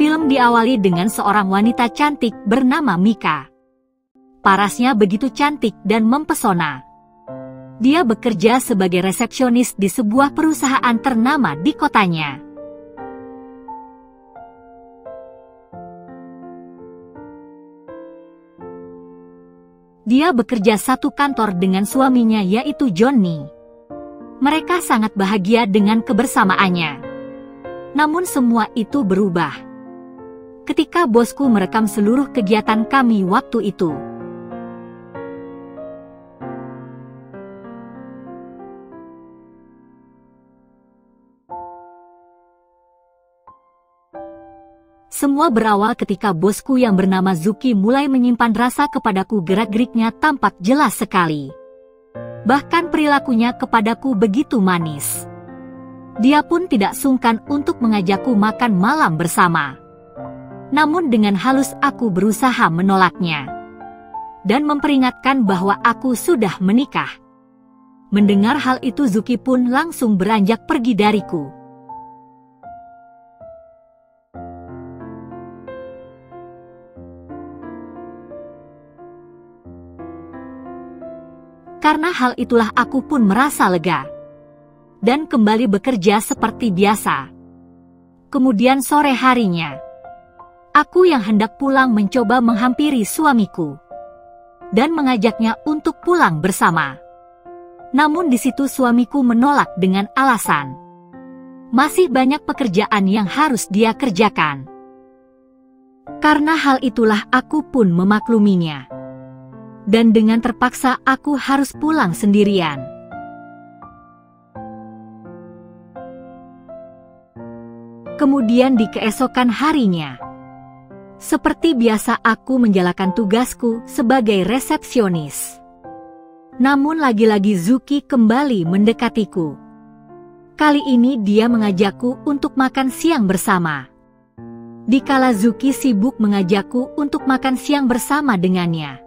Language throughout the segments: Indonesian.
Film diawali dengan seorang wanita cantik bernama Mika. Parasnya begitu cantik dan mempesona. Dia bekerja sebagai resepsionis di sebuah perusahaan ternama di kotanya. Dia bekerja satu kantor dengan suaminya yaitu Johnny. Mereka sangat bahagia dengan kebersamaannya. Namun semua itu berubah ketika bosku merekam seluruh kegiatan kami waktu itu. Semua berawal ketika bosku yang bernama Zuki mulai menyimpan rasa kepadaku. Gerak-geriknya tampak jelas sekali. Bahkan perilakunya kepadaku begitu manis. Dia pun tidak sungkan untuk mengajakku makan malam bersama. Namun dengan halus aku berusaha menolaknya dan memperingatkan bahwa aku sudah menikah. Mendengar hal itu Zuki pun langsung beranjak pergi dariku. Karena hal itulah aku pun merasa lega dan kembali bekerja seperti biasa. Kemudian sore harinya, aku yang hendak pulang mencoba menghampiri suamiku dan mengajaknya untuk pulang bersama. Namun di situ suamiku menolak dengan alasan masih banyak pekerjaan yang harus dia kerjakan. Karena hal itulah aku pun memakluminya. Dan dengan terpaksa aku harus pulang sendirian. Kemudian di keesokan harinya, seperti biasa aku menjalankan tugasku sebagai resepsionis. Namun lagi-lagi Zuki kembali mendekatiku. Kali ini dia mengajakku untuk makan siang bersama. Dikala Zuki sibuk mengajakku untuk makan siang bersama dengannya,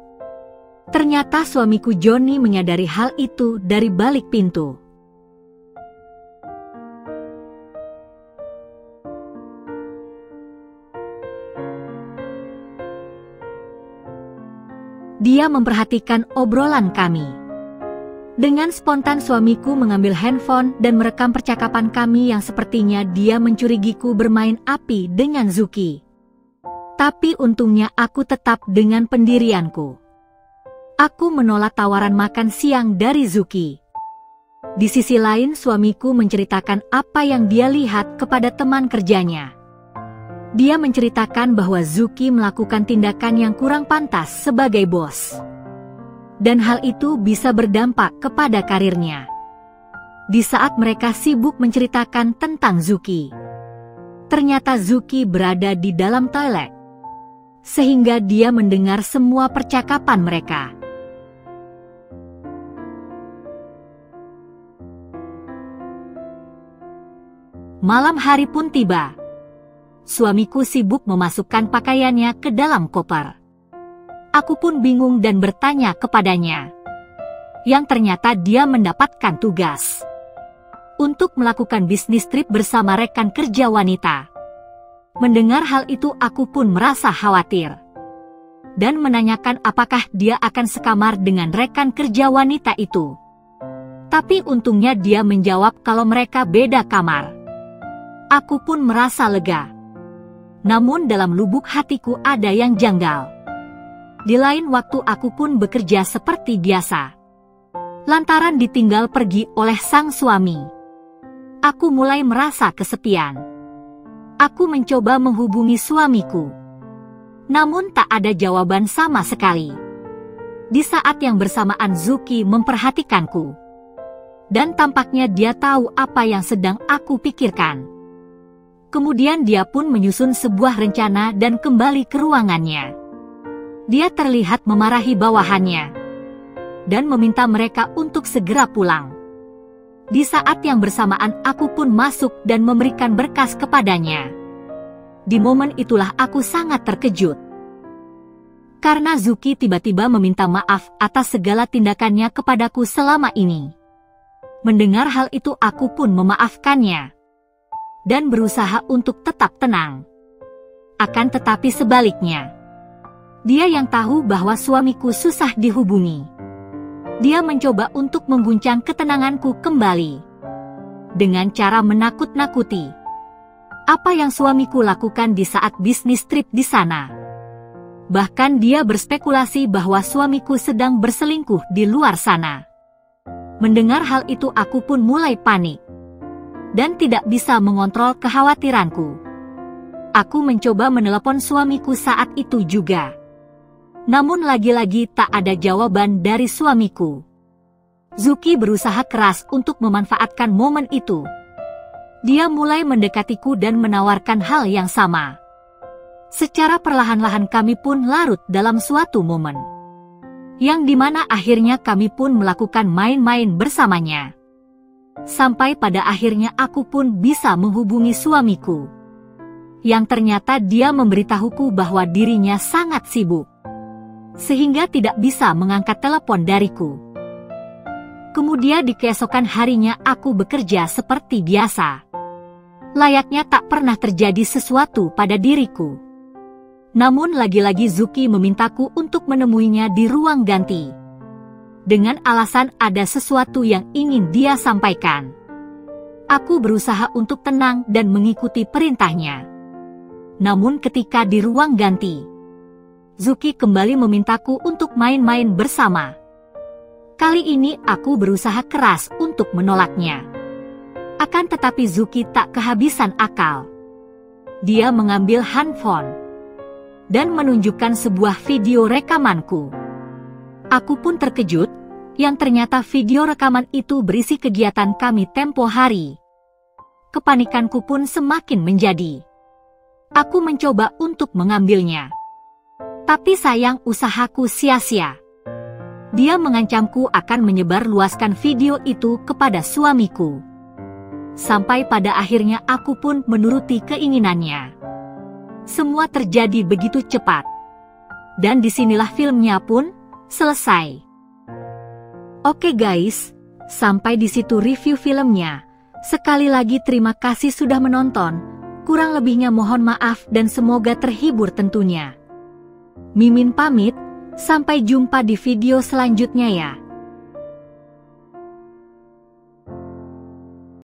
ternyata suamiku Johnny menyadari hal itu dari balik pintu. Dia memperhatikan obrolan kami. Dengan spontan suamiku mengambil handphone dan merekam percakapan kami yang sepertinya dia mencurigiku bermain api dengan Zuki. Tapi untungnya aku tetap dengan pendirianku. Aku menolak tawaran makan siang dari Zuki. Di sisi lain suamiku menceritakan apa yang dia lihat kepada teman kerjanya. Dia menceritakan bahwa Zuki melakukan tindakan yang kurang pantas sebagai bos. Dan hal itu bisa berdampak kepada karirnya. Di saat mereka sibuk menceritakan tentang Zuki, ternyata Zuki berada di dalam toilet. Sehingga dia mendengar semua percakapan mereka. Malam hari pun tiba. Suamiku sibuk memasukkan pakaiannya ke dalam koper. Aku pun bingung dan bertanya kepadanya. Yang ternyata dia mendapatkan tugas untuk melakukan bisnis trip bersama rekan kerja wanita. Mendengar hal itu aku pun merasa khawatir. Dan menanyakan apakah dia akan sekamar dengan rekan kerja wanita itu. Tapi untungnya dia menjawab kalau mereka beda kamar. Aku pun merasa lega. Namun dalam lubuk hatiku ada yang janggal. Di lain waktu aku pun bekerja seperti biasa. Lantaran ditinggal pergi oleh sang suami, aku mulai merasa kesepian. Aku mencoba menghubungi suamiku. Namun tak ada jawaban sama sekali. Di saat yang bersamaan Zuki memperhatikanku. Dan tampaknya dia tahu apa yang sedang aku pikirkan. Kemudian dia pun menyusun sebuah rencana dan kembali ke ruangannya. Dia terlihat memarahi bawahannya dan meminta mereka untuk segera pulang. Di saat yang bersamaan aku pun masuk dan memberikan berkas kepadanya. Di momen itulah aku sangat terkejut. Karena Zuki tiba-tiba meminta maaf atas segala tindakannya kepadaku selama ini. Mendengar hal itu aku pun memaafkannya. Dan berusaha untuk tetap tenang. Akan tetapi sebaliknya, dia yang tahu bahwa suamiku susah dihubungi. Dia mencoba untuk mengguncang ketenanganku kembali dengan cara menakut-nakuti. Apa yang suamiku lakukan di saat bisnis trip di sana. Bahkan dia berspekulasi bahwa suamiku sedang berselingkuh di luar sana. Mendengar hal itu aku pun mulai panik dan tidak bisa mengontrol kekhawatiranku. Aku mencoba menelepon suamiku saat itu juga. Namun lagi-lagi tak ada jawaban dari suamiku. Zuki berusaha keras untuk memanfaatkan momen itu. Dia mulai mendekatiku dan menawarkan hal yang sama. Secara perlahan-lahan kami pun larut dalam suatu momen, yang dimana akhirnya kami pun melakukan main-main bersamanya. Sampai pada akhirnya aku pun bisa menghubungi suamiku, yang ternyata dia memberitahuku bahwa dirinya sangat sibuk, sehingga tidak bisa mengangkat telepon dariku. Kemudian di keesokan harinya aku bekerja seperti biasa. Layaknya tak pernah terjadi sesuatu pada diriku. Namun lagi-lagi Zuki memintaku untuk menemuinya di ruang ganti, dengan alasan ada sesuatu yang ingin dia sampaikan. Aku berusaha untuk tenang dan mengikuti perintahnya. Namun ketika di ruang ganti, Zuki kembali memintaku untuk main-main bersama. Kali ini aku berusaha keras untuk menolaknya. Akan tetapi Zuki tak kehabisan akal. Dia mengambil handphone dan menunjukkan sebuah video rekamanku. Aku pun terkejut, yang ternyata video rekaman itu berisi kegiatan kami tempo hari. Kepanikanku pun semakin menjadi. Aku mencoba untuk mengambilnya. Tapi sayang usahaku sia-sia. Dia mengancamku akan menyebarluaskan video itu kepada suamiku. Sampai pada akhirnya aku pun menuruti keinginannya. Semua terjadi begitu cepat. Dan disinilah filmnya pun selesai. Oke guys, sampai di situ review filmnya. Sekali lagi terima kasih sudah menonton. Kurang lebihnya mohon maaf dan semoga terhibur tentunya. Mimin pamit, sampai jumpa di video selanjutnya ya.